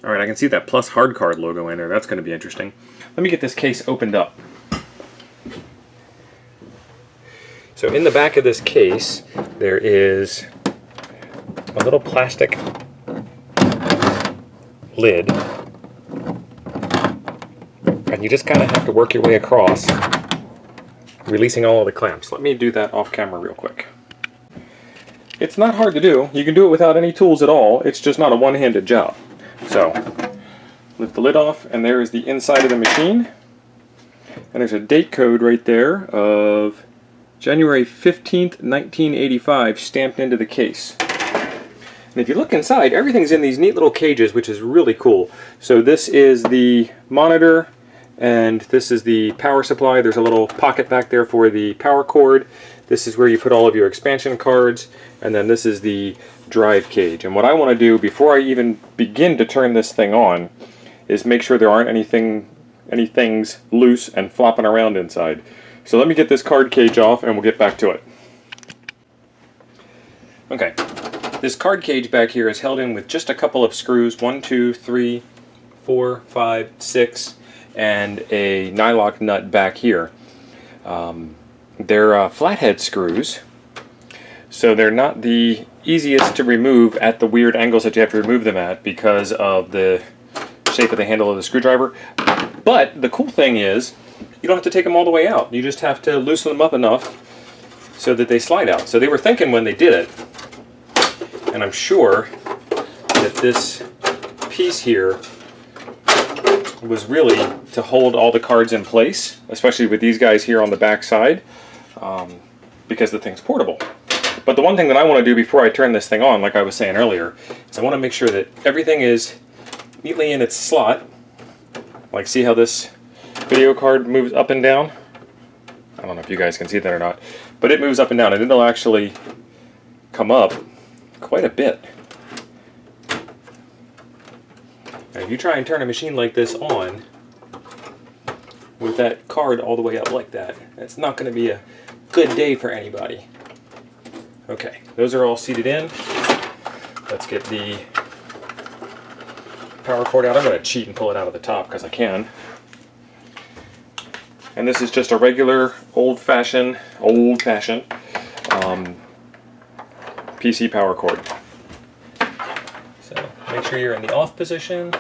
Alright, I can see that plus hard card logo in there. That's going to be interesting. Let me get this case opened up. So in the back of this case, there is a little plastic lid. And you just kind of have to work your way across, releasing all of the clamps. Let me do that off camera real quick. It's not hard to do. You can do it without any tools at all. It's just not a one-handed job. So, lift the lid off, and there is the inside of the machine. And there's a date code right there of January 15th, 1985 stamped into the case. And if you look inside, everything's in these neat little cages, which is really cool. So this is the monitor, and this is the power supply. There's a little pocket back there for the power cord. This is where you put all of your expansion cards, and then this is the drive cage. And what I want to do before I even begin to turn this thing on is make sure there aren't any things loose and flopping around inside. So let me get this card cage off and we'll get back to it. Okay, this card cage back here is held in with just a couple of screws, 1, 2, 3, 4, 5, 6, and a nylock nut back here. They're flathead screws, so they're not the easiest to remove at the weird angles that you have to remove them at because of the shape of the handle of the screwdriver. But the cool thing is, you don't have to take them all the way out. You just have to loosen them up enough so that they slide out. So they were thinking when they did it, and I'm sure that this piece here was really to hold all the cards in place, especially with these guys here on the back side, because the thing's portable. But the one thing that I want to do before I turn this thing on, like I was saying earlier, is I want to make sure that everything is neatly in its slot. Like, see how this video card moves up and down? I don't know if you guys can see that or not, but it moves up and down, and it'll actually come up quite a bit. And if you try and turn a machine like this on with that card all the way up like that, it's not going to be a good day for anybody. Okay, those are all seated in. Let's get the power cord out. I'm going to cheat and pull it out of the top because I can. And this is just a regular old-fashioned PC power cord. So make sure you're in the off position.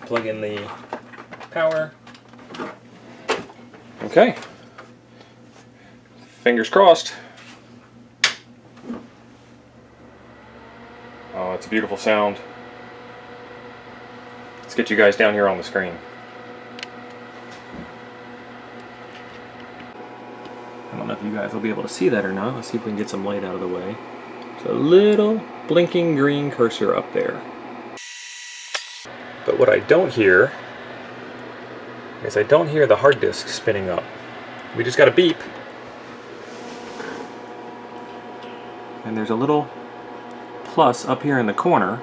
Plug in the power. Okay. Fingers crossed. Oh, it's a beautiful sound. Let's get you guys down here on the screen. I don't know if you guys will be able to see that or not. Let's see if we can get some light out of the way. It's a little blinking green cursor up there. But what I don't hear is I don't hear the hard disk spinning up. We just got a beep. And there's a little plus up here in the corner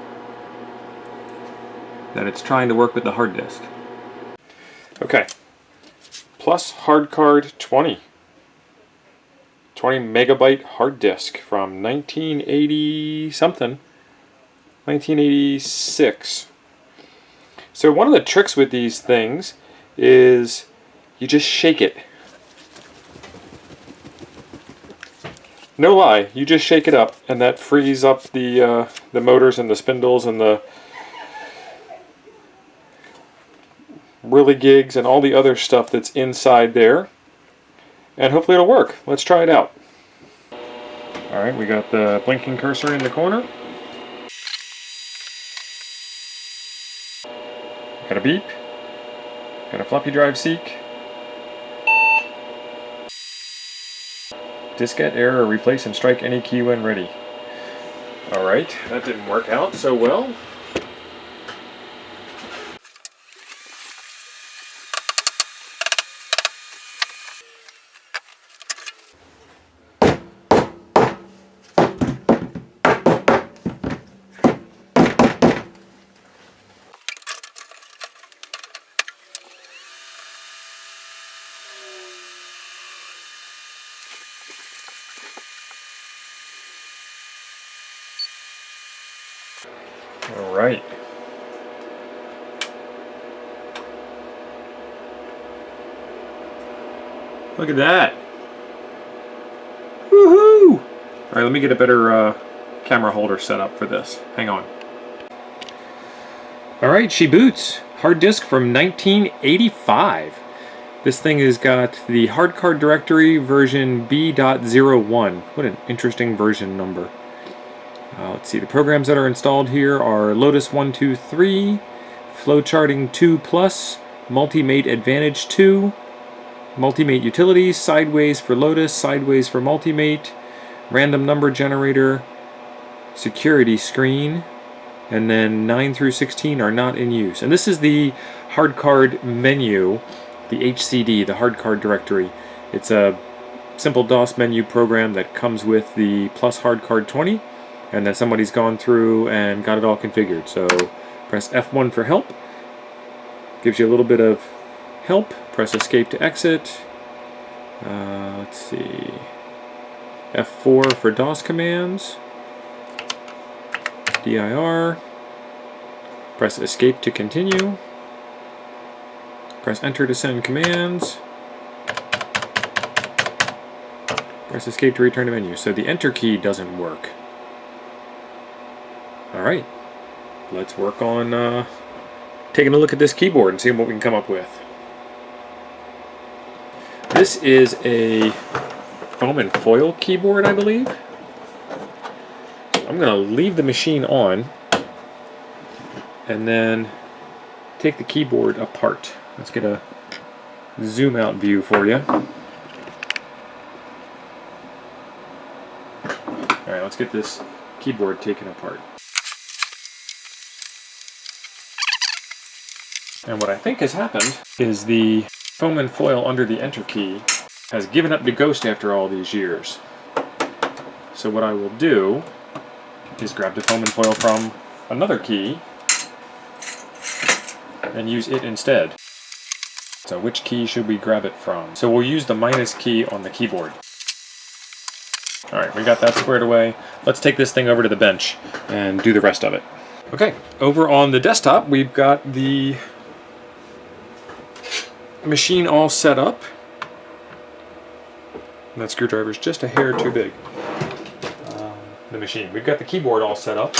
that it's trying to work with the hard disk. Okay, plus hard card 20 megabyte hard disk from 1980 something, 1986. So one of the tricks with these things is you just shake it. No lie, you just shake it up, and that frees up the motors and the spindles and the whirligigs and all the other stuff that's inside there, and hopefully it'll work. Let's try it out. Alright, we got the blinking cursor in the corner. Got a beep. Got a floppy drive seek. Diskette error, replace and strike any key when ready. Alright, that didn't work out so well. All right. Look at that. Woohoo! All right, let me get a better camera holder set up for this. Hang on. All right, she boots. Hard disk from 1985. This thing has got the hard card directory version B.01. What an interesting version number. Let's see, the programs that are installed here are Lotus 123, Flowcharting 2 Plus, Multimate Advantage 2, Multimate Utilities, Sideways for Lotus, Sideways for Multimate, Random Number Generator, Security Screen, and then 9 through 16 are not in use. And this is the hard card menu, the HCD, the hard card directory. It's a simple DOS menu program that comes with the Plus Hard Card 20, and then somebody's gone through and got it all configured. So press F1 for help. Gives you a little bit of help. Press Escape to exit. Let's see. F4 for DOS commands. dir. Press Escape to continue. Press Enter to send commands. Press Escape to return to menu. So the Enter key doesn't work. Alright, let's work on taking a look at this keyboard and seeing what we can come up with. This is a foam and foil keyboard, I believe. I'm going to leave the machine on and then take the keyboard apart. Let's get a zoom out view for you. Alright, let's get this keyboard taken apart. And what I think has happened is the foam and foil under the Enter key has given up the ghost after all these years. So what I will do is grab the foam and foil from another key and use it instead. So which key should we grab it from? So we'll use the minus key on the keyboard. Alright, we got that squared away. Let's take this thing over to the bench and do the rest of it. Okay, over on the desktop we've got the machine all set up. And that screwdriver's just a hair too big. The machine. We've got the keyboard all set up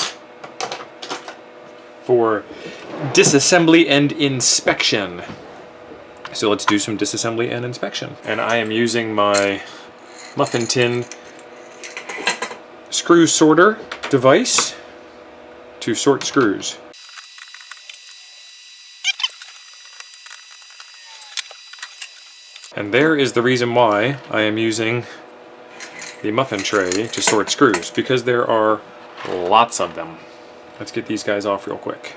for disassembly and inspection. So let's do some disassembly and inspection. And I am using my muffin tin screw sorter device to sort screws. And there is the reason why I am using the muffin tray to sort screws, because there are lots of them. Let's get these guys off real quick.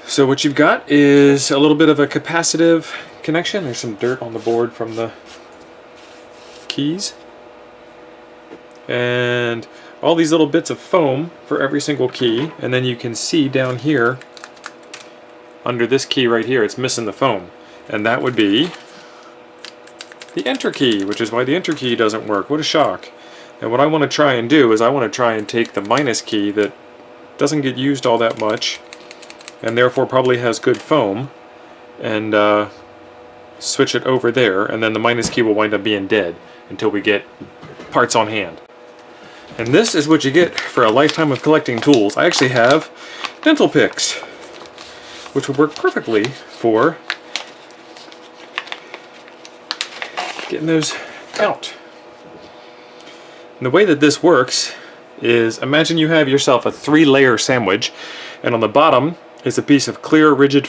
So what you've got is a little bit of a capacitive connection. There's some dirt on the board from the keys. And all these little bits of foam for every single key. And then you can see down here, under this key right here, it's missing the foam. And that would be the Enter key, which is why the Enter key doesn't work. What a shock. And what I want to try and do is I want to try and take the minus key that doesn't get used all that much, and therefore probably has good foam, and switch it over there, and then the minus key will wind up being dead until we get parts on hand. And this is what you get for a lifetime of collecting tools. I actually have dental picks, which would work perfectly for getting those out. And the way that this works is, imagine you have yourself a 3-layer sandwich, and on the bottom is a piece of clear rigid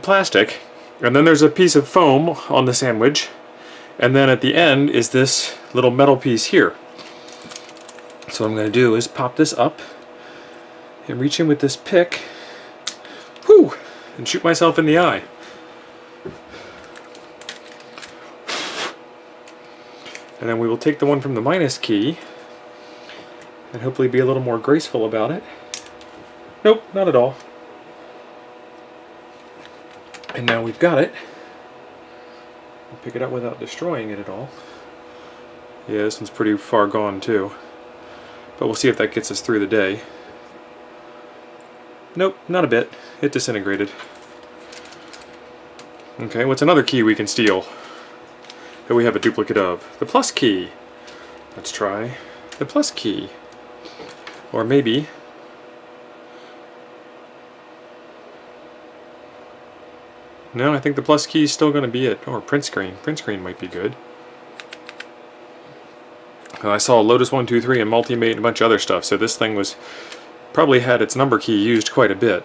plastic, and then there's a piece of foam on the sandwich, and then at the end is this little metal piece here. So what I'm going to do is pop this up and reach in with this pick, whoo, and shoot myself in the eye. And then we will take the one from the minus key and hopefully be a little more graceful about it. Nope, not at all. And now we've got it. I'll pick it up without destroying it at all. Yeah, this one's pretty far gone too. But we'll see if that gets us through the day. Nope, not a bit. It disintegrated. Okay, what's another key we can steal that we have a duplicate of? The plus key. Let's try the plus key. Or maybe... No, I think the plus key is still going to be it. Or print screen. Print screen might be good. I saw Lotus 1, 2, 3 and Multimate and a bunch of other stuff, so this thing was probably had its number key used quite a bit.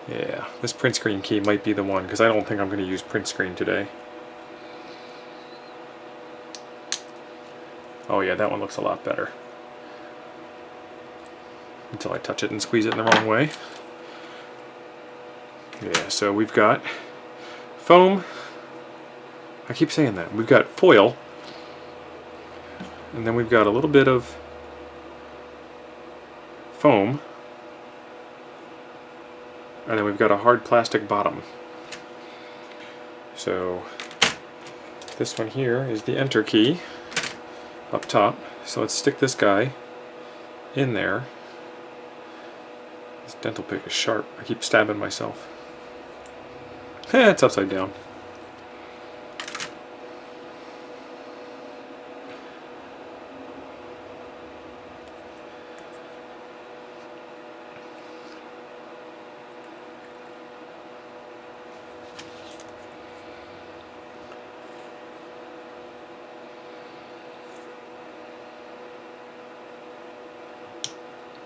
Yeah, this print screen key might be the one, because I don't think I'm going to use print screen today. Oh yeah, that one looks a lot better. Until I touch it and squeeze it in the wrong way. Yeah, so we've got foam. I keep saying that. We've got foil. And then we've got a little bit of foam. And then we've got a hard plastic bottom. So this one here is the enter key up top. So let's stick this guy in there. This dental pick is sharp. I keep stabbing myself. It's upside down.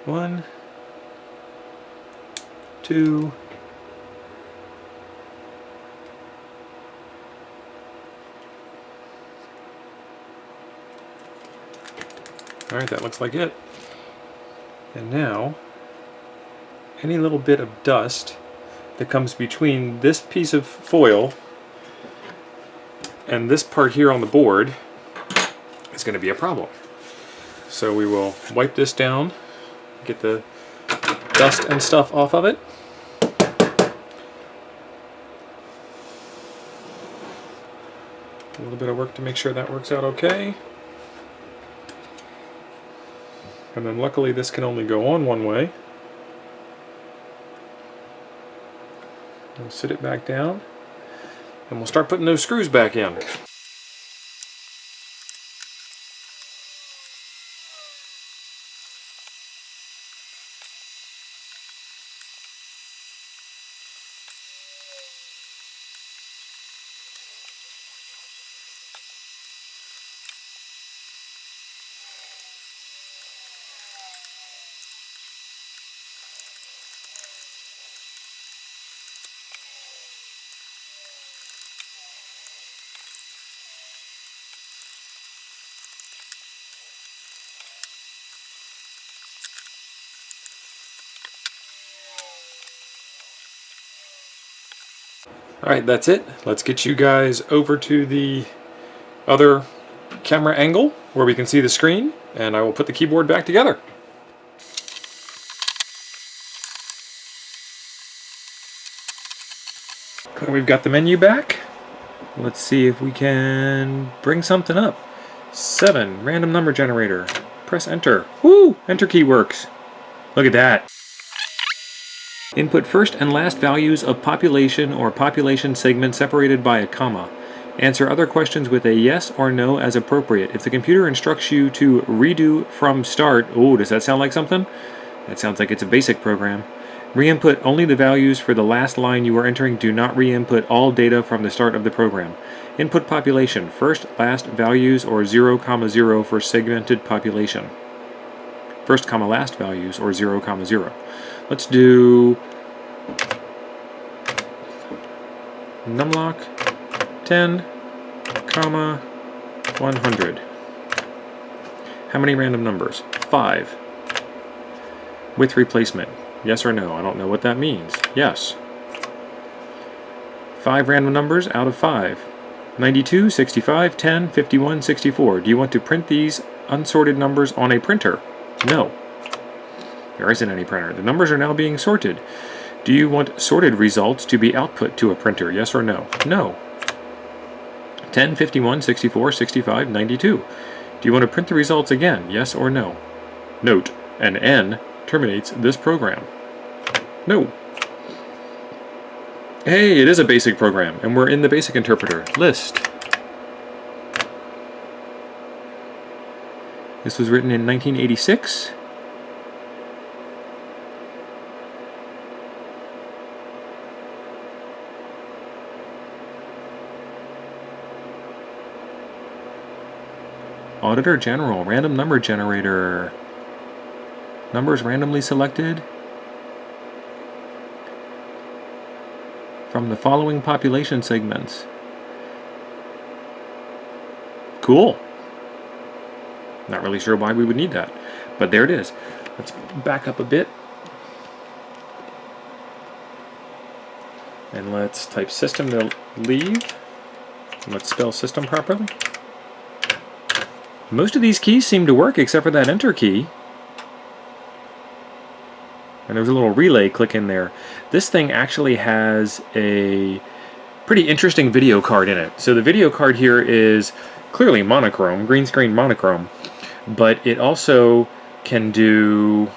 One, two, alright, that looks like it. And now, any little bit of dust that comes between this piece of foil and this part here on the board is going to be a problem. So we will wipe this down, get the dust and stuff off of it. A little bit of work to make sure that works out okay. And then luckily this can only go on one way. We'll sit it back down and we'll start putting those screws back in. Alright, that's it. Let's get you guys over to the other camera angle where we can see the screen, and I will put the keyboard back together. We've got the menu back. Let's see if we can bring something up. 7, random number generator. Press enter. Woo! Enter key works. Look at that. Input first and last values of population or population segment separated by a comma. Answer other questions with a yes or no as appropriate. If the computer instructs you to redo from start, oh, does that sound like something? That sounds like it's a basic program. Re-input only the values for the last line you are entering. Do not re-input all data from the start of the program. Input population, first, last values, or 0, 0 for segmented population. First, last values, or 0, 0. Let's do numlock 10, 100. How many random numbers? 5. With replacement. Yes or no? I don't know what that means. Yes. 5 random numbers out of 5. 92, 65, 10, 51, 64. Do you want to print these unsorted numbers on a printer? No. There isn't any printer. The numbers are now being sorted. Do you want sorted results to be output to a printer? Yes or no? No. 10, 51, 64, 65, 92. Do you want to print the results again? Yes or no? Note, an N terminates this program. No. Hey, it is a basic program, and we're in the basic interpreter. List. This was written in 1986. Auditor General, random number generator. Numbers randomly selected from the following population segments. Cool. Not really sure why we would need that, but there it is. Let's back up a bit. And let's type system to leave. And let's spell system properly. Most of these keys seem to work except for that enter key. And there's a little relay click in there. This thing actually has a pretty interesting video card in it. So the video card here is clearly monochrome, green screen monochrome, but it also can do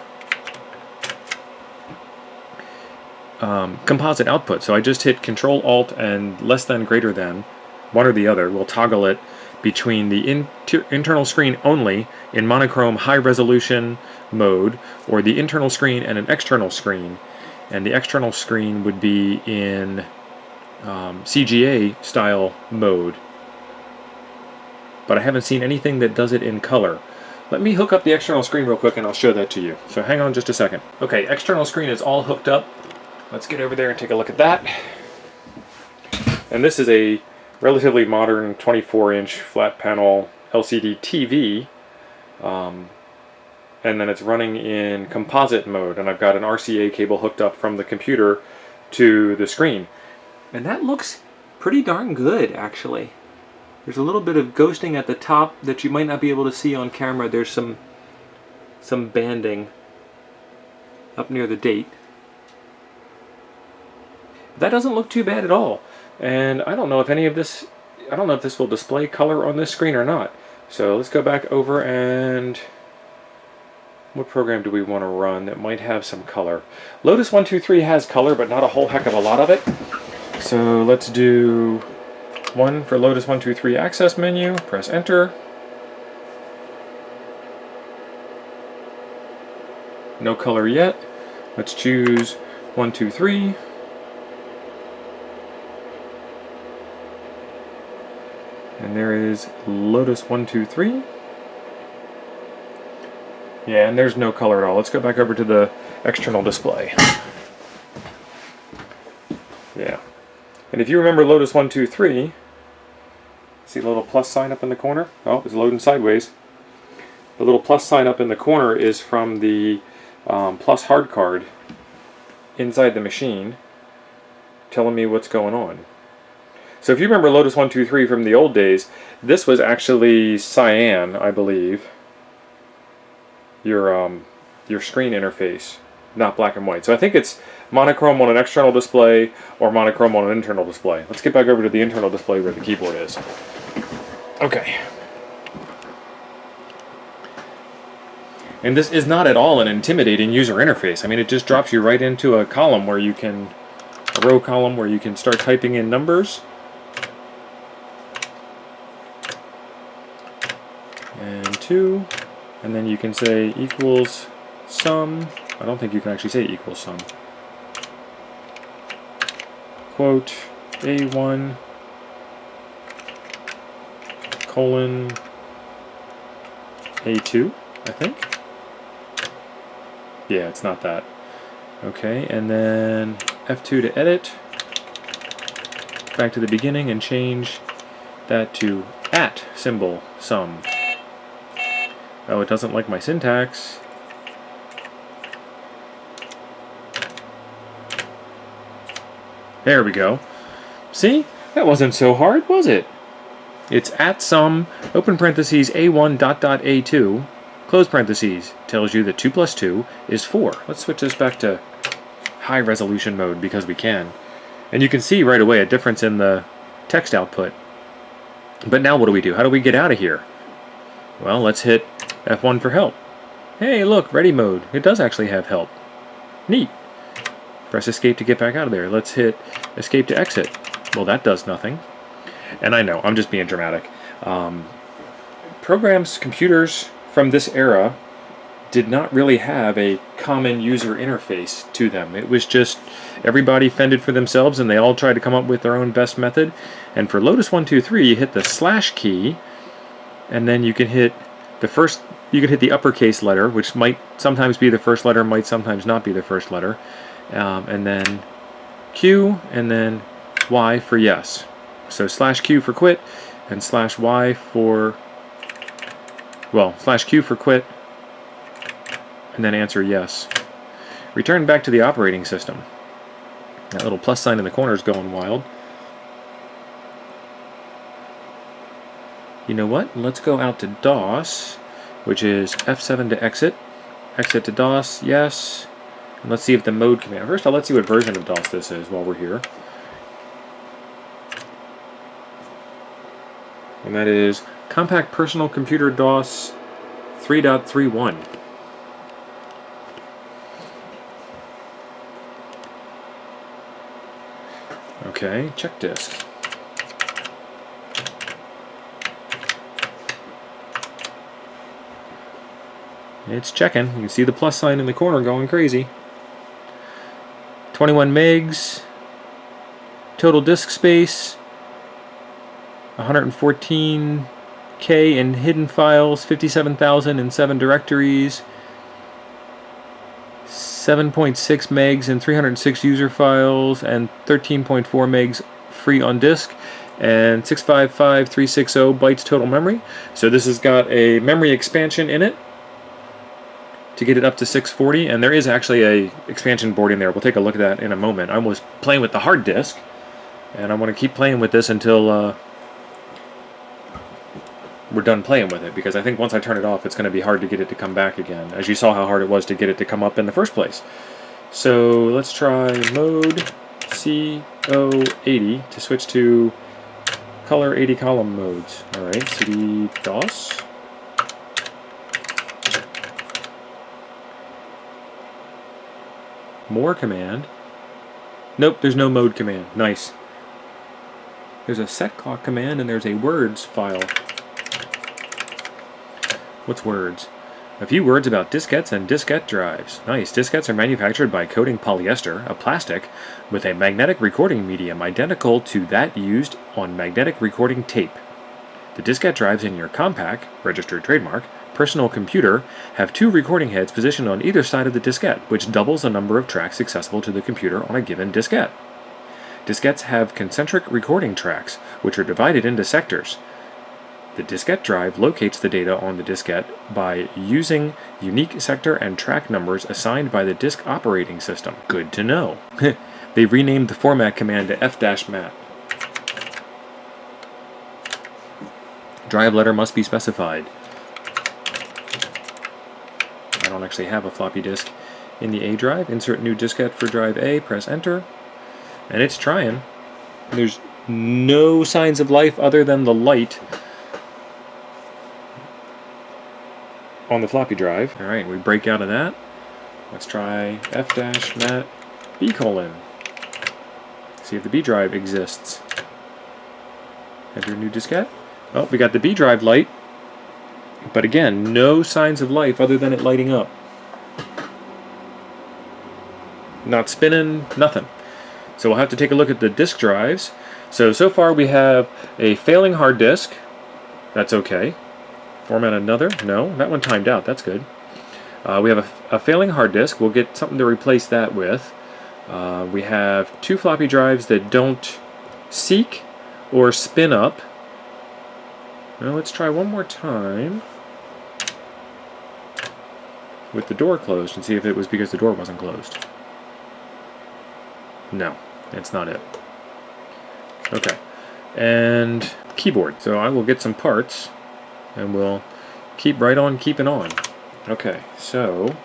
composite output. So I just hit Control Alt and less than greater than, one or the other. We'll toggle it between the internal screen only in monochrome high resolution mode, or the internal screen and an external screen. And the external screen would be in CGA style mode. But I haven't seen anything that does it in color. Let me hook up the external screen real quick and I'll show that to you. So hang on just a second. Okay, external screen is all hooked up. Let's get over there and take a look at that. And this is a relatively modern 24-inch flat panel LCD TV, and then it's running in composite mode, and I've got an RCA cable hooked up from the computer to the screen. And that looks pretty darn good, actually. There's a little bit of ghosting at the top that you might not be able to see on camera. There's some banding up near the date. That doesn't look too bad at all. And I don't know if this will display color on this screen or not. So let's go back over, and what program do we want to run that might have some color? Lotus 123 has color, but not a whole heck of a lot of it. So let's do one for Lotus 123 access menu, press enter. No color yet. Let's choose 123. And there is Lotus 123. Yeah, and there's no color at all. Let's go back over to the external display. Yeah. And if you remember Lotus 123, see the little plus sign up in the corner? Oh, it's loading sideways. The little plus sign up in the corner is from the plus hard card inside the machine, telling me what's going on. So if you remember Lotus 123 from the old days, this was actually cyan, I believe. Your screen interface, not black and white. So I think it's monochrome on an external display or monochrome on an internal display. Let's get back over to the internal display where the keyboard is. Okay. And this is not at all an intimidating user interface. I mean, it just drops you right into a column where you can, a row column where you can start typing in numbers. And 2, and then you can say equals sum. I don't think you can actually say equals sum. Quote A1 colon A2, I think. Yeah, it's not that. Okay, and then F2 to edit. Back to the beginning and change that to at symbol sum. Oh, it doesn't like my syntax. There we go. See? That wasn't so hard, was it? It's at sum, open parentheses, A1 dot dot A2, close parentheses, tells you that 2 plus 2 is 4. Let's switch this back to high resolution mode because we can. And you can see right away a difference in the text output. But now what do we do? How do we get out of here? Well, let's hit F1 for help. Hey, look, ready mode. It does actually have help. Neat. Press escape to get back out of there. Let's hit escape to exit. Well, that does nothing. And I know, I'm just being dramatic. Programs, computers from this era did not really have a common user interface to them. It was just everybody fended for themselves and they all tried to come up with their own best method. And for Lotus 1, 2, 3, you hit the slash key, and then you can hit the first, you can hit the uppercase letter, which might sometimes be the first letter, might sometimes not be the first letter, and then Q, and then Y for yes. So slash Q for quit, and slash Y for, well, slash Q for quit, and then answer yes. Return back to the operating system. That little plus sign in the corner is going wild. You know what? Let's go out to DOS, which is F7 to exit. Exit to DOS, yes. And let's see if the mode command. First, let's see what version of DOS this is while we're here. And that is Compaq Personal Computer DOS 3.31. Okay, check disk. It's checking. You can see the plus sign in the corner going crazy. 21 megs. Total disk space. 114K in hidden files. 57,000 in 7 directories. 7.6 megs and 306 user files, and 13.4 megs free on disk, and 655360 bytes total memory. So this has got a memory expansion in it to get it up to 640, and there is actually a expansion board in there. We'll take a look at that in a moment. I was playing with the hard disk, and I want to keep playing with this until we're done playing with it, because I think once I turn it off, it's going to be hard to get it to come back again, as you saw how hard it was to get it to come up in the first place. So let's try mode CO80 to switch to color 80 column modes. Alright, cd DOS. More command. Nope, there's no mode command. Nice. There's a set clock command and there's a words file. What's words? A few words about diskettes and diskette drives. Nice. Diskettes are manufactured by coating polyester, a plastic, with a magnetic recording medium identical to that used on magnetic recording tape. The diskette drives in your Compaq, registered trademark, personal computer have 2 recording heads positioned on either side of the diskette, which doubles the number of tracks accessible to the computer on a given diskette. Diskettes have concentric recording tracks, which are divided into sectors. The diskette drive locates the data on the diskette by using unique sector and track numbers assigned by the disk operating system. Good to know. They've renamed the format command to f-mat. Drive letter must be specified. I don't actually have a floppy disk in the A drive. Insert new diskette for drive A, press enter. And it's trying. There's no signs of life other than the light on the floppy drive. Alright, we break out of that. Let's try f-mat b:. See if the B drive exists. Enter new diskette. Oh, we got the B drive light. But again, no signs of life other than it lighting up. Not spinning, nothing. So we'll have to take a look at the disk drives. So far we have a failing hard disk. That's okay. Format another. No, that one timed out. That's good. We have a failing hard disk. We'll get something to replace that with. We have 2 floppy drives that don't seek or spin up. Now let's try one more time with the door closed and see if it was because the door wasn't closed. No, that's not it. Okay. And keyboard. So I will get some parts and we'll keep right on keeping on. Okay, so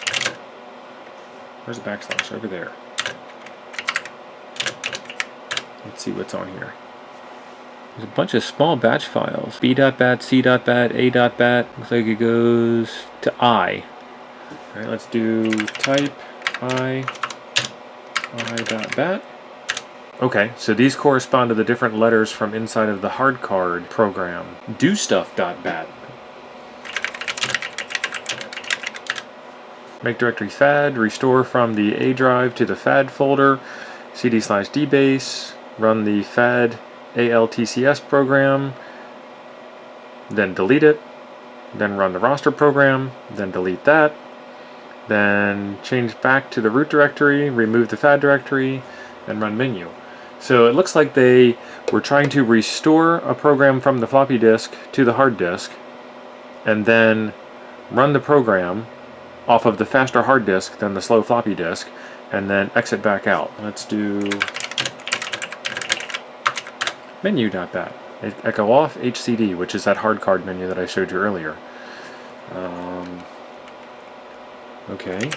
where's the backslash? Over there. Let's see what's on here. There's a bunch of small batch files. B.bat, C.bat, A.bat. Looks like it goes to I. Alright, let's do type I.bat. Okay, so these correspond to the different letters from inside of the hard card program. dostuff.bat. Make directory fad, restore from the A drive to the fad folder, cd/dbase, run the fad altcs program, then delete it, then run the roster program, then delete that, then change back to the root directory, remove the fad directory, and run menu. So it looks like they were trying to restore a program from the floppy disk to the hard disk, and then run the program off of the faster hard disk than the slow floppy disk, and then exit back out. Let's do menu.bat. Echo off HCD, which is that hard card menu that I showed you earlier. Okay.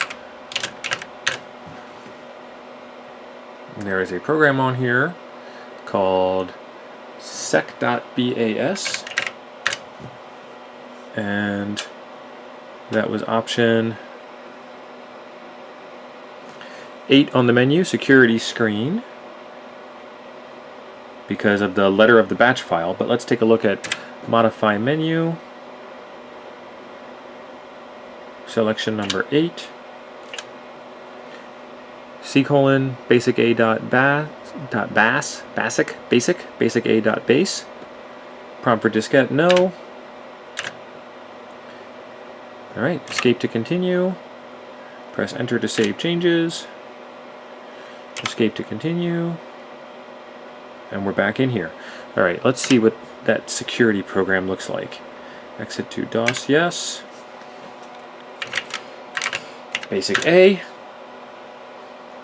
And there is a program on here called sec.bas, and that was option 8 on the menu, security screen, because of the letter of the batch file. But let's take a look at modify menu, selection number 8, C:, basic a dot bas, basic a dot base, prompt for diskette, no. Alright, escape to continue, press enter to save changes, escape to continue, and we're back in here. Alright, let's see what that security program looks like. Exit to DOS, yes. Basic A.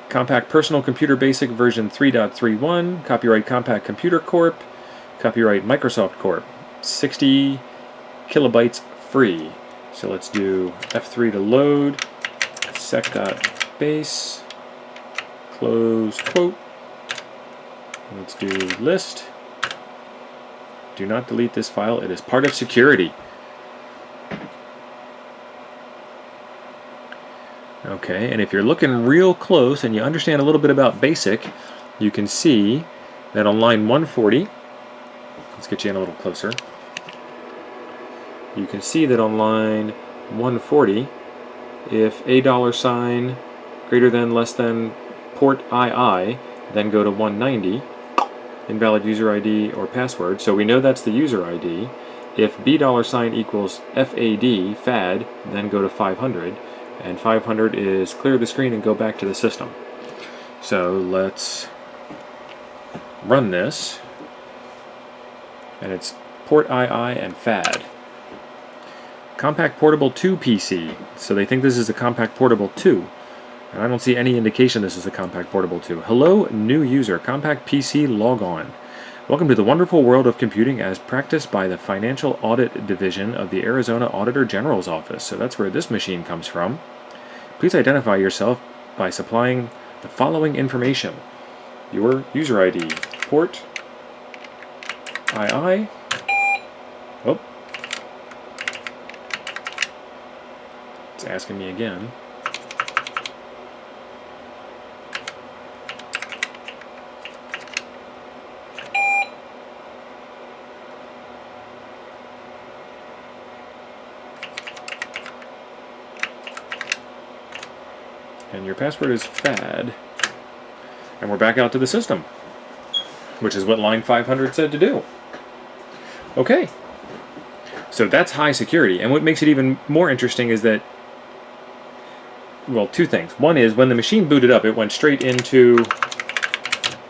Compaq Personal Computer Basic version 3.31. Copyright Compaq Computer Corp. Copyright Microsoft Corp. 60 kilobytes free. So let's do F3 to load. Sec.base. Close quote. Let's do list. Do not delete this file. It is part of security. Okay, and if you're looking real close and you understand a little bit about BASIC, you can see that on line 140, let's get you in a little closer, you can see that on line 140, if $, greater than, less than, port II, then go to 190, invalid user ID or password, so we know that's the user ID. If $, equals FAD, FAD, then go to 500. And 500 is clear the screen and go back to the system. So let's run this, and it's port II and FAD. Compaq Portable 2 PC. So they think this is a Compaq Portable 2, and I don't see any indication this is a Compaq Portable 2. Hello, new user, Compaq PC log on. Welcome to the wonderful world of computing as practiced by the Financial Audit Division of the Arizona Auditor General's Office. So that's where this machine comes from. Please identify yourself by supplying the following information. Your user ID, port, II, oh, it's asking me again. And your password is FAD. And we're back out to the system, which is what line 500 said to do. Okay. So that's high security. And what makes it even more interesting is that, well, two things. One is when the machine booted up, it went straight into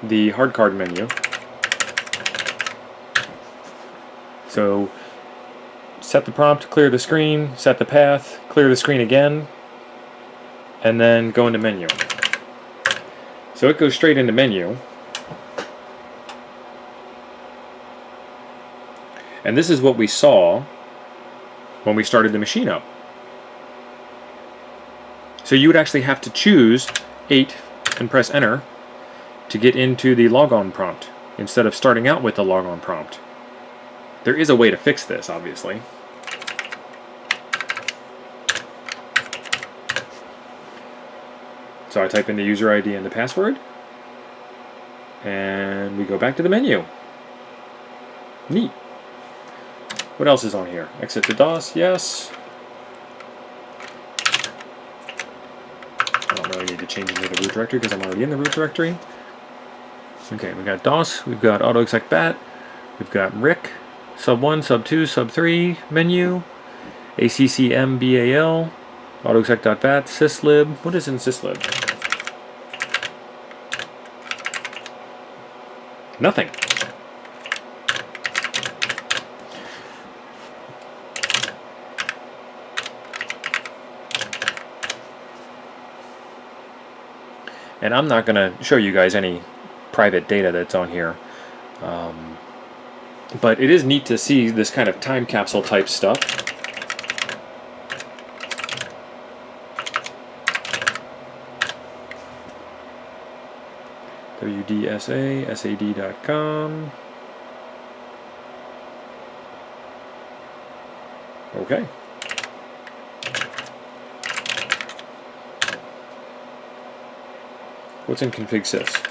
the hard card menu. So set the prompt, clear the screen, set the path, clear the screen again, and then go into menu. So it goes straight into menu. And this is what we saw when we started the machine up. So you would actually have to choose 8 and press enter to get into the logon prompt instead of starting out with the logon prompt. There is a way to fix this, obviously. So I type in the user ID and the password, and we go back to the menu. Neat. What else is on here? Exit to DOS, yes. I don't really need to change into the root directory because I'm already in the root directory. Okay, we got DOS, we've got autoexec bat, we've got RIC, sub1, sub2, sub3, menu, ACCMBAL, autoexec.bat, syslib. What is in syslib? Nothing. And I'm not going to show you guys any private data that's on here. But it is neat to see this kind of time capsule type stuff. WDSA, SAD.com. Okay. What's in config sys?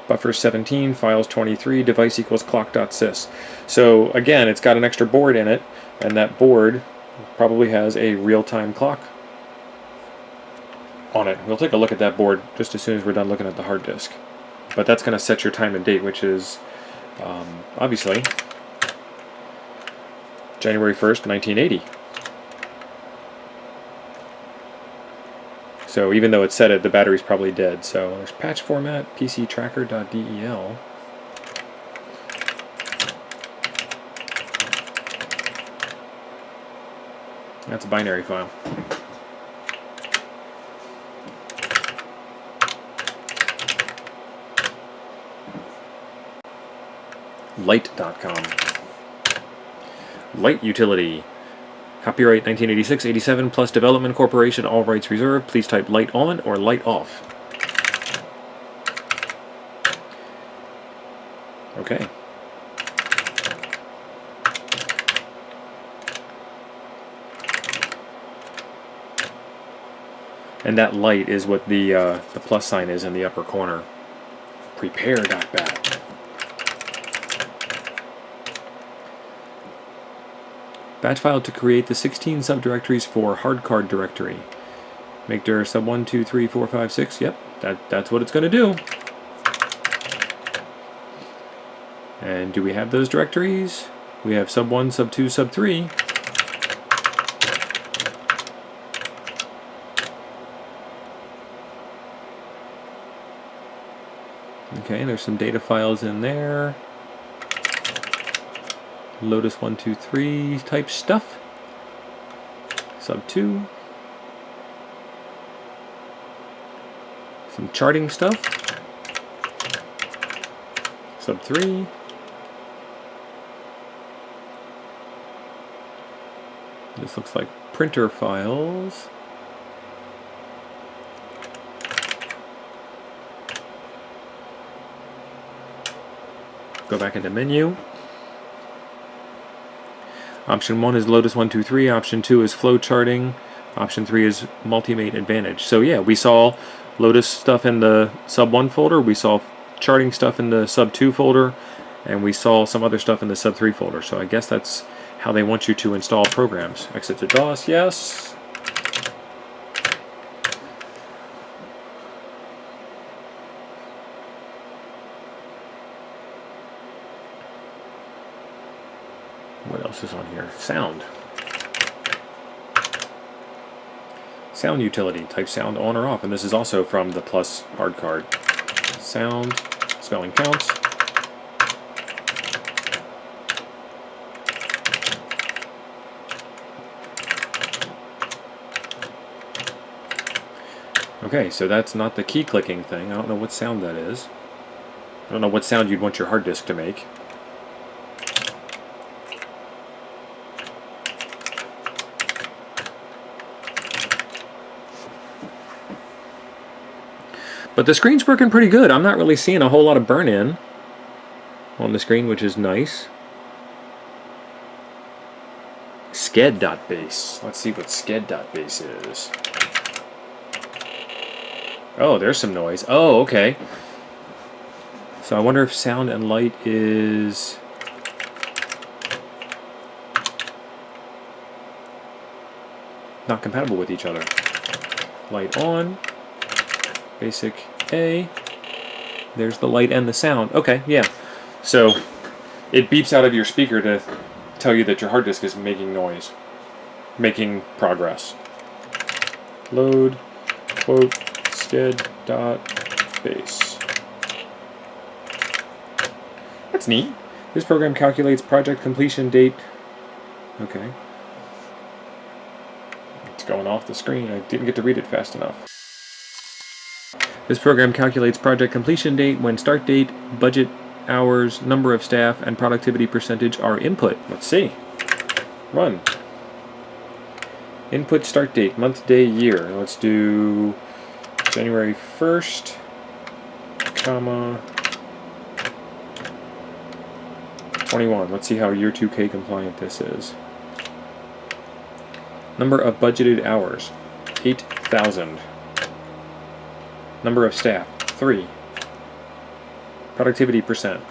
Buffer 17, files 23, device equals clock.sys. So again, it's got an extra board in it, and that board probably has a real-time clock on it. We'll take a look at that board just as soon as we're done looking at the hard disk. But that's going to set your time and date, which is obviously January 1st, 1980. So even though it's set it, the battery's probably dead. So there's patch format, pctracker.del. That's a binary file. Light.com. Light utility. Copyright 1986-87 plus Development Corporation, all rights reserved. Please type light on or light off. Okay. And that light is what the plus sign is in the upper corner. Prepare.bat. Batch file to create the 16 subdirectories for hardcard directory. Make dir sub 1, 2, 3, 4, 5, 6. Yep, that's what it's going to do. And do we have those directories? We have sub 1, sub 2, sub 3. Okay, there's some data files in there. Lotus 123 type stuff. Sub 2. Some charting stuff. Sub 3. This looks like printer files. Go back into menu. Option 1 is Lotus 123, option 2 is flow charting, option 3 is Multimate Advantage. So yeah, we saw Lotus stuff in the sub 1 folder, we saw charting stuff in the sub 2 folder, and we saw some other stuff in the sub 3 folder. So I guess that's how they want you to install programs. Exit to DOS, yes. What else is on here? Sound. Sound utility. Type sound on or off. And this is also from the Plus hard card. Sound. Spelling counts. Okay, so that's not the key clicking thing. I don't know what sound that is. I don't know what sound you'd want your hard disk to make. But the screen's working pretty good. I'm not really seeing a whole lot of burn-in on the screen, which is nice. Sked.base. Let's see what sked.base is. Oh, there's some noise. Oh, okay. So I wonder if sound and light is... not compatible with each other. Light on. Basic A. There's the light and the sound. Okay, yeah. So it beeps out of your speaker to tell you that your hard disk is making noise. Making progress. Load, quote, sked.base. That's neat. This program calculates project completion date. Okay. It's going off the screen. I didn't get to read it fast enough. This program calculates project completion date when start date, budget, hours, number of staff, and productivity percentage are input. Let's see. Run. Input start date, month, day, year. Let's do January 1st, comma, 21. Let's see how year 2K compliant this is. Number of budgeted hours, 8,000. Number of staff, 3. Productivity percent.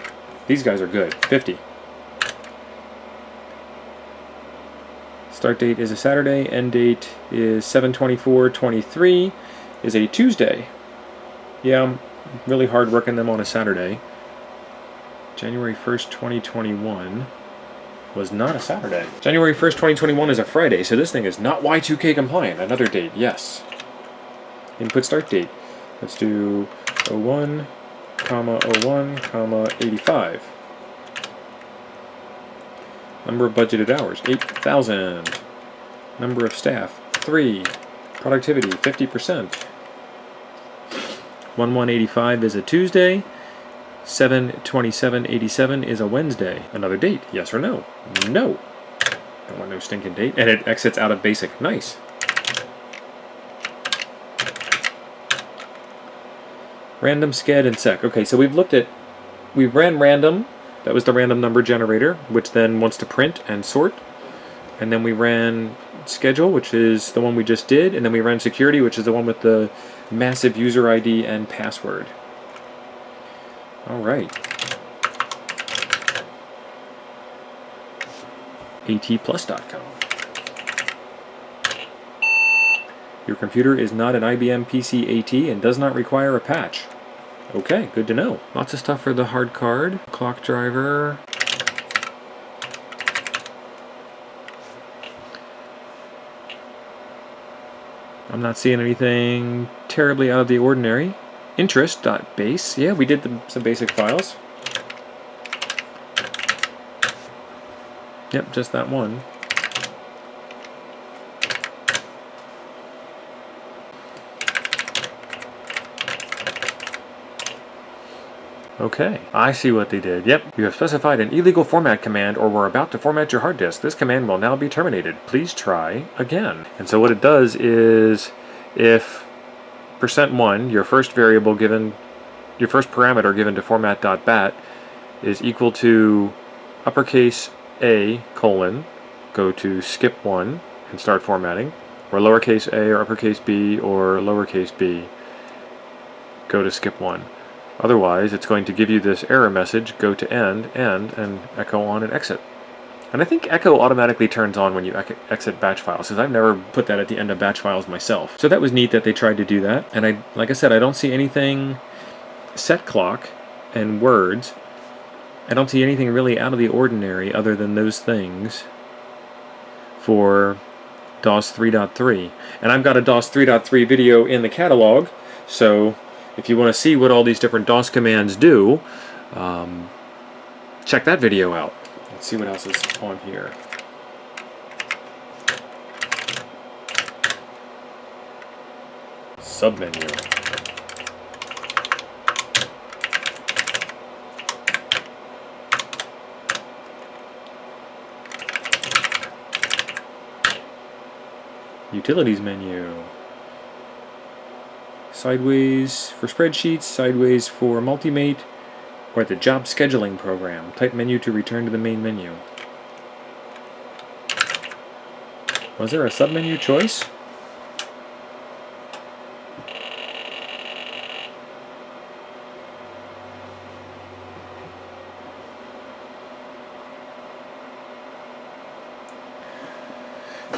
These guys are good, 50. Start date is a Saturday, end date is 7/24/23, is a Tuesday. Yeah, I'm really hard working them on a Saturday. January 1st, 2021 was not a Saturday. January 1st, 2021 is a Friday, so this thing is not Y2K compliant. Another date, yes. Input start date. Let's do 01, comma 01, comma 85. Number of budgeted hours, 8,000. Number of staff, 3. Productivity, 50%. 1185 is a Tuesday. 7/27/87 is a Wednesday. Another date, yes or no? No. Don't want no stinking date. And it exits out of basic. Nice. Random, sked, and sec. Okay, so we've ran random. That was the random number generator, which then wants to print and sort. And then we ran schedule, which is the one we just did. And then we ran security, which is the one with the massive user ID and password. All right. atplus.com. Your computer is not an IBM PC AT and does not require a patch. Okay, good to know. Lots of stuff for the hard card. Clock driver. I'm not seeing anything terribly out of the ordinary. Interest.base. Yeah, we did some basic files. Yep, just that one. Okay, I see what they did. Yep, you have specified an illegal format command or were about to format your hard disk. This command will now be terminated. Please try again. And so what it does is if %1, your first variable given, your first parameter given to format.bat is equal to uppercase A colon, go to skip 1 and start formatting, or lowercase a or uppercase b or lowercase b, go to skip 1. Otherwise, it's going to give you this error message, go to end, and echo on and exit. And I think echo automatically turns on when you exit batch files, because I've never put that at the end of batch files myself. So that was neat that they tried to do that. And like I said, I don't see anything set clock and words. I don't see anything really out of the ordinary other than those things for DOS 3.3. And I've got a DOS 3.3 video in the catalog, so if you want to see what all these different DOS commands do, check that video out. Let's see what else is on here. Submenu. Utilities menu. sideways for spreadsheets, sideways for multimate, or the job scheduling program. Type menu to return to the main menu. Was there a submenu choice?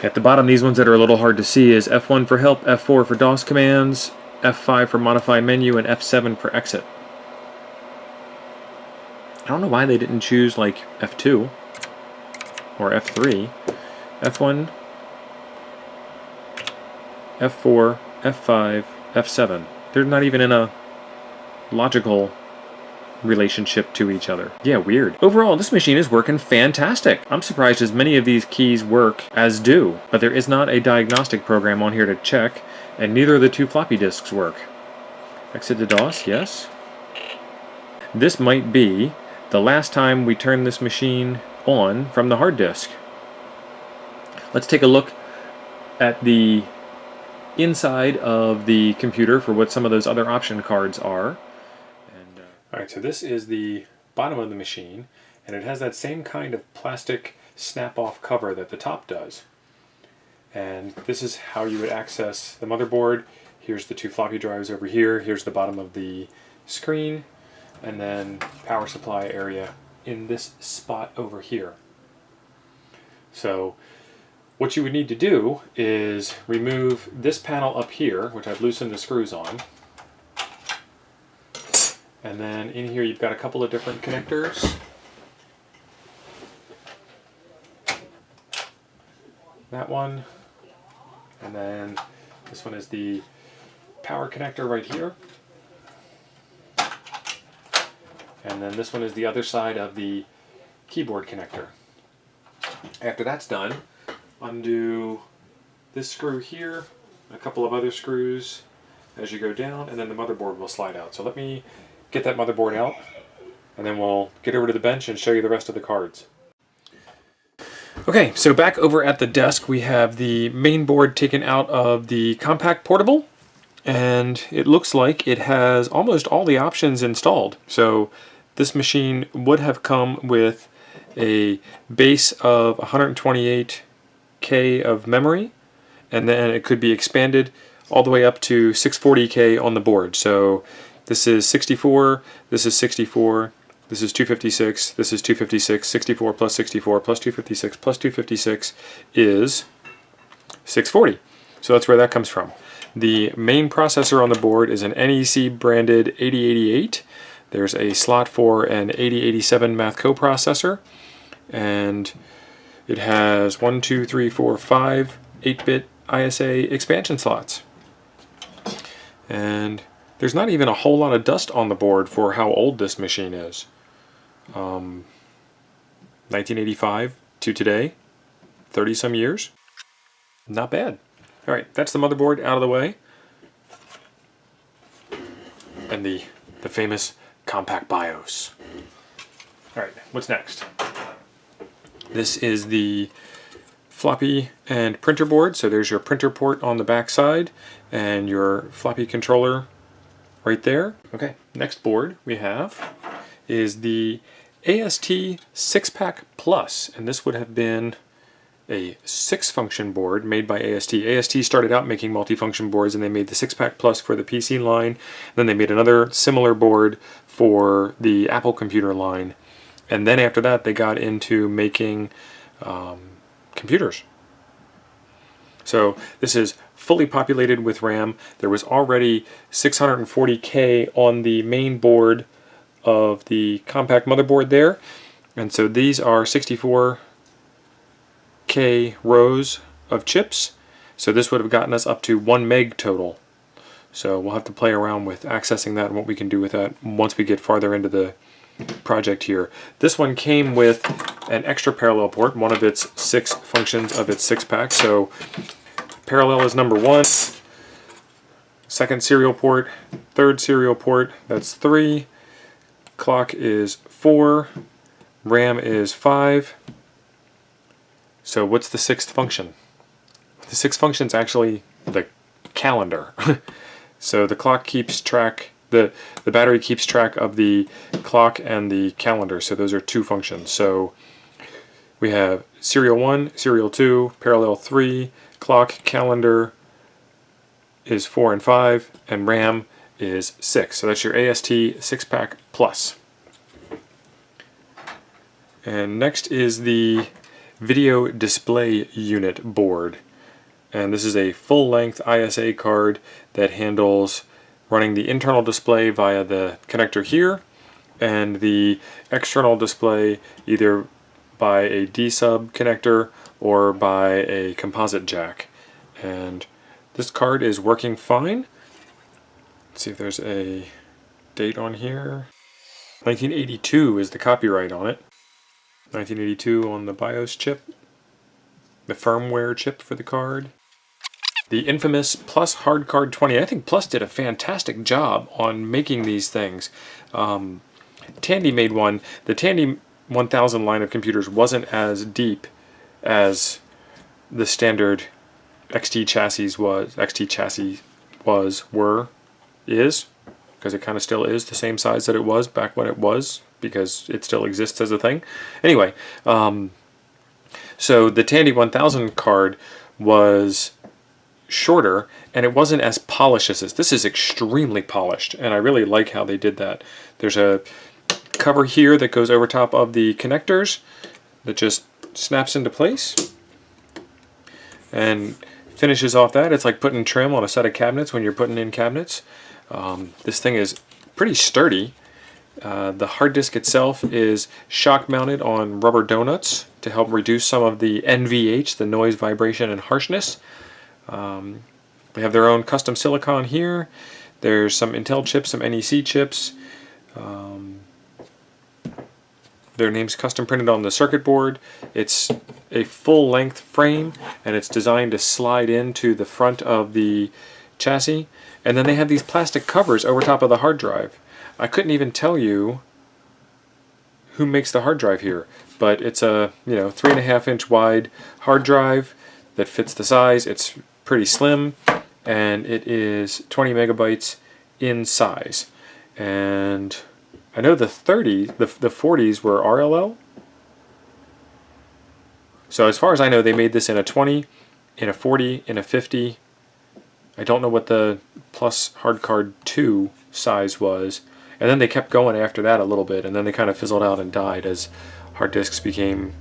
At the bottom, these ones that are a little hard to see is F1 for help, F4 for DOS commands, F5 for modify menu, and F7 for exit. I don't know why they didn't choose like F2 or F3. F1, F4, F5, F7. They're not even in a logical relationship to each other. Yeah, weird. Overall, this machine is working fantastic. I'm surprised as many of these keys work as do, but there is not a diagnostic program on here to check, and neither of the two floppy disks work. Exit to DOS, yes. This might be the last time we turn this machine on from the hard disk. Let's take a look at the inside of the computer for what some of those other option cards are. Alright, so this is the bottom of the machine, and it has that same kind of plastic snap-off cover that the top does. And this is how you would access the motherboard. Here's the two floppy drives over here, here's the bottom of the screen, and then power supply area in this spot over here. So what you would need to do is remove this panel up here, which I've loosened the screws on. And then in here you've got a couple of different connectors. That one. And then this one is the power connector right here. And then this one is the other side of the keyboard connector. After that's done, undo this screw here, a couple of other screws as you go down, and then the motherboard will slide out. So let me get that motherboard out, and then we'll get over to the bench and show you the rest of the cards. Okay, so back over at the desk we have the main board taken out of the Compaq portable, and it looks like it has almost all the options installed. So this machine would have come with a base of 128K of memory, and then it could be expanded all the way up to 640K on the board. So this is 64, this is 64, this is 256, this is 256, 64 plus 64 plus 256 plus 256 is 640. So that's where that comes from. The main processor on the board is an NEC branded 8088. There's a slot for an 8087 math coprocessor, and it has 5 8-bit ISA expansion slots. And there's not even a whole lot of dust on the board for how old this machine is. 1985 to today, 30 some years. Not bad. Alright, that's the motherboard out of the way. And the famous Compaq BIOS. Alright, what's next? This is the floppy and printer board. So there's your printer port on the back side and your floppy controller right there. Okay, next board we have is the AST 6-pack Plus, and this would have been a 6-function board made by AST. AST started out making multifunction boards, and they made the 6-pack Plus for the PC line. Then they made another similar board for the Apple computer line, and then after that they got into making computers. So this is fully populated with RAM. There was already 640K on the main board of the Compaq motherboard there, and so these are 64K rows of chips. So this would have gotten us up to 1 meg total. So we'll have to play around with accessing that and what we can do with that once we get farther into the project here. This one came with an extra parallel port, one of its 6 functions of its 6-pack. So parallel is number 1, second serial port, third serial port, that's 3, clock is 4, RAM is 5. So what's the 6th function? The 6th function is actually the calendar. So the clock keeps track, the battery keeps track of the clock and the calendar. So those are two functions. So we have serial 1, serial 2, parallel 3, clock, calendar is 4 and 5, and RAM is 6. So that's your AST 6-pack plus. And next is the video display unit board. And this is a full-length ISA card that handles running the internal display via the connector here, and the external display either by a D-sub connector or by a composite jack. And this card is working fine. Let's see if there's a date on here. 1982 is the copyright on it. 1982 on the BIOS chip, the firmware chip for the card. The infamous Plus Hard Card 20. I think Plus did a fantastic job on making these things. Tandy made one. The Tandy 1000 line of computers wasn't as deep as the standard XT chassis is, because it kind of still is the same size that it was back when it was, because it still exists as a thing. Anyway, so the Tandy 1000 card was shorter, and it wasn't as polished as this. This is extremely polished, and I really like how they did that. There's a cover here that goes over top of the connectors that just snaps into place and finishes off that. It's like putting trim on a set of cabinets when you're putting in cabinets. This thing is pretty sturdy. The hard disk itself is shock mounted on rubber donuts to help reduce some of the NVH, the noise, vibration, and harshness. They have their own custom silicon here. There's some Intel chips, some NEC chips. Their name's custom printed on the circuit board. It's a full-length frame, and it's designed to slide into the front of the chassis. And then they have these plastic covers over top of the hard drive. I couldn't even tell you who makes the hard drive here, but it's a 3.5-inch wide hard drive that fits the size. It's pretty slim, and it is 20 megabytes in size. And I know the 40s were RLL. So as far as I know, they made this in a 20, in a 40, in a 50. I don't know what the Plus Hard Card 2 size was. And then they kept going after that a little bit, and then they kind of fizzled out and died as hard disks became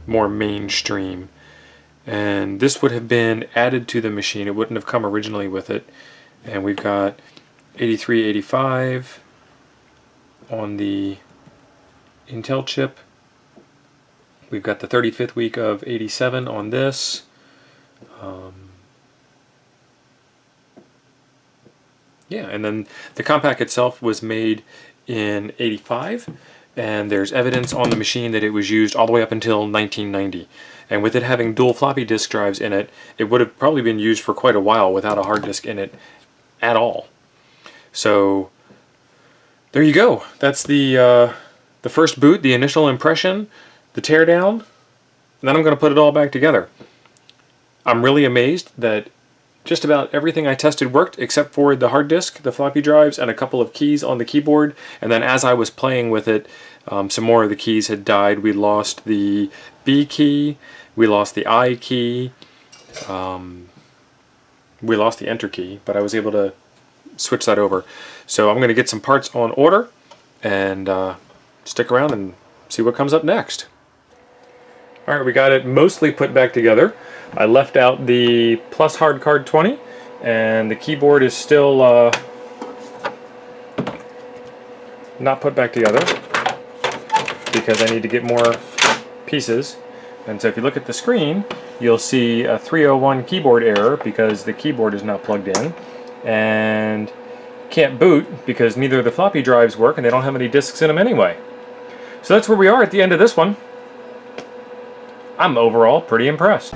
more mainstream. And this would have been added to the machine. It wouldn't have come originally with it. And we've got 8385 on the Intel chip. We've got the 35th week of 87 on this. Yeah, and then the Compaq itself was made in 85, and there's evidence on the machine that it was used all the way up until 1990. And with it having dual floppy disk drives in it, it would have probably been used for quite a while without a hard disk in it at all. So there you go. That's the first boot, the initial impression, the teardown, and then I'm going to put it all back together. I'm really amazed that just about everything I tested worked except for the hard disk, the floppy drives, and a couple of keys on the keyboard. And then as I was playing with it, some more of the keys had died. We lost the B key, we lost the I key, we lost the enter key, but I was able to switch that over. So I'm going to get some parts on order and stick around and see what comes up next. Alright, we got it mostly put back together. I left out the Plus Hard Card 20, and the keyboard is still not put back together because I need to get more pieces. And so if you look at the screen, you'll see a 301 keyboard error because the keyboard is not plugged in, and can't boot because neither of the floppy drives work and they don't have any disks in them anyway. So that's where we are at the end of this one. I'm overall pretty impressed.